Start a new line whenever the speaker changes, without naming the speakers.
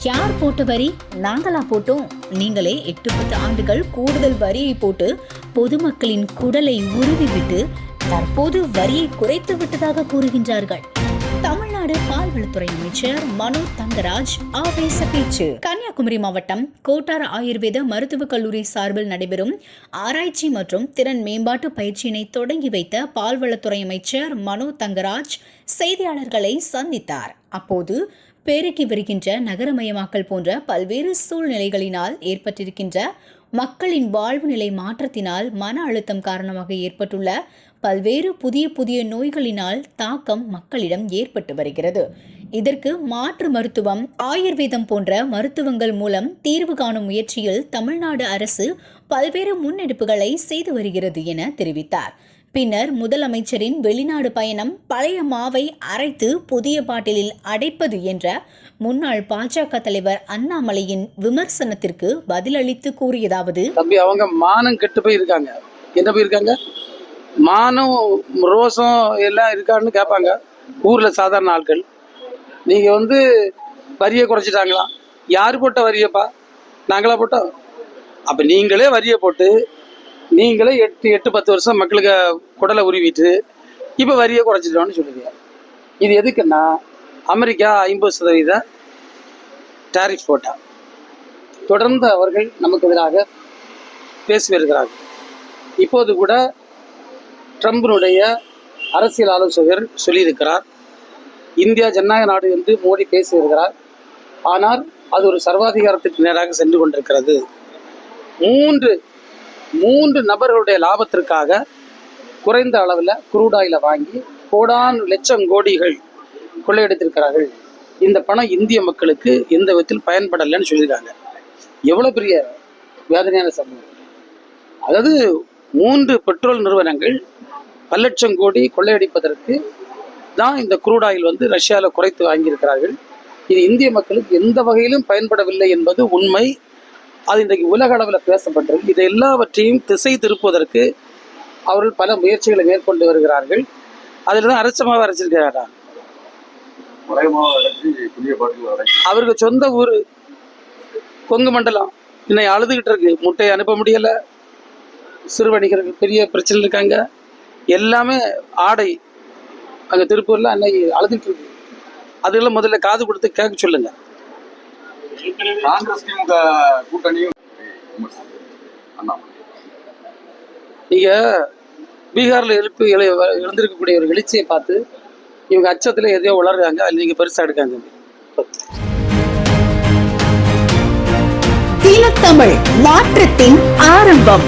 யார் போட்ட வரி? நாங்களா போட்டோம்? நீங்களே 8-10 ஆண்டுகள் கூடுதல் வரியை போட்டு பொதுமக்களின் குடலை உருவிவிட்டு தற்போது வரியை குறைத்து விட்டதாக கூறுகின்றார்கள். தமிழ்நாடு பால்வளத்துறை அமைச்சர் மனோ தங்கராஜ் ஆவேச பேச்சு. கன்னியாகுமரி மாவட்டம் கோட்டார் ஆயுர்வேத மருத்துவக் கல்லூரி சார்பில் நடைபெறும் ஆராய்ச்சி மற்றும் திறன் மேம்பாட்டு பயிற்சியினை தொடங்கி வைத்த பால்வளத்துறை அமைச்சர் மனோ தங்கராஜ் செய்தியாளர்களை சந்தித்தார். அப்போது பெருகி வருகின்ற நகரமயமாக்கல் போன்ற பல்வேறு சூழ்நிலைகளினால் ஏற்பட்டிருக்கின்ற மக்களின் வாழ்வு நிலை மாற்றத்தினால் மன அழுத்தம் காரணமாக ஏற்பட்டுள்ள பல்வேறு புதிய நோய்களினால் தாக்கம் மக்களிடம் ஏற்பட்டு வருகிறது. இதற்கு மாற்று மருத்துவம், ஆயுர்வேதம் போன்ற மருத்துவங்கள் மூலம் தீர்வு காணும் முயற்சியில் தமிழ்நாடு அரசு பல்வேறு முன்னெடுப்புகளை செய்து வருகிறது என தெரிவித்தார். பின்னர் முதலமைச்சரின் வெளிநாடு பயணம் பழைய மாவை அரைத்து புதிய பாட்டிலில் அடைப்பது என்ற முன்னாள் பாஜக தலைவர் அண்ணாமலையின் விமர்சனத்திற்கு பதிலளித்து கூறியதாவது,
தம்பி, அவங்க மானம் கெட்டு போயிருக்காங்க. என்ன போயிருக்காங்க? மானம் ரோசம் எல்லாம் இருக்கான்னு கேட்பாங்க ஊர்ல சாதாரண ஆட்கள். நீங்க வரியை குறைச்சிட்டாங்களாம். யாரு போட்ட வரியப்பா? நாங்களா போட்டோம்? அப்ப நீங்களே வரியை போட்டு நீங்களே 8-10 வருஷம் மக்களுக்கு குடலை உருவிட்டு இப்போ வரியை குறைச்சிட்டோம்னு சொல்லுவீங்க. இது எதுக்குன்னா, அமெரிக்கா 50% டாரிஃப் போட்டா தொடர்ந்து அவர்கள் நமக்கு எதிராக பேசி வருகிறார்கள். இப்போது கூட ட்ரம்பினுடைய அரசியல் ஆலோசகர் சொல்லியிருக்கிறார், இந்தியா ஜனநாயக நாடு என்று மோடி பேசி வருகிறார். ஆனால் அது ஒரு சர்வாதிகாரத்திற்கு நேராக சென்று கொண்டிருக்கிறது. மூன்று நபர்களுடைய லாபத்திற்காக குறைந்த அளவில் குரூட் ஆயிலை வாங்கி லட்சம் கோடிகள் கொள்ளையடித்திருக்கிறார்கள். இந்த பணம் இந்திய மக்களுக்கு எந்த விதத்தில் பயன்படலைன்னு சொல்லியிருக்காங்க. எவ்வளோ பெரிய வேதனையான சம்பவம்! அதாவது 3 பெட்ரோல் நிறுவனங்கள் பல லட்சம் கோடி கொள்ளையடிப்பதற்கு தான் இந்த குரூட் ஆயில் ரஷ்யாவில் குறைத்து வாங்கியிருக்கிறார்கள். இது இந்திய மக்களுக்கு எந்த வகையிலும் பயன்படவில்லை என்பது உண்மை. அது இன்றைக்கு உலக அளவில் பேசப்பட்டிருக்கு. இதை எல்லாவற்றையும் திசை திருப்புவதற்கு அவர்கள் பல முயற்சிகளை மேற்கொண்டு வருகிறார்கள். அதில் தான் அரைச்சமாவை அரைச்சிருக்கிறாரா? அவருக்கு சொந்த ஊர் கொங்கு மண்டலம் இன்னைக்கு அழுதுகிட்டு இருக்கு. முட்டையை அனுப்ப முடியலை. சிறு வணிகர்கள் பெரிய பிரச்சனை இருக்காங்க. எல்லாமே ஆடை அங்கே திருப்பூரில் அன்னைக்கு அழுதுகிட்டு இருக்கு. அதெல்லாம் முதல்ல காது கொடுத்து கேட்க சொல்லுங்க. நீங்க பீகார்ல எழுந்திருக்கக்கூடிய ஒரு எழுச்சியை பார்த்து இவங்க அச்சத்துல எதையோ உளர்றாங்க. அது நீங்க பெருசா எடுக்காங்க.
தமிழ் மாற்றத்தின் ஆரம்பம்.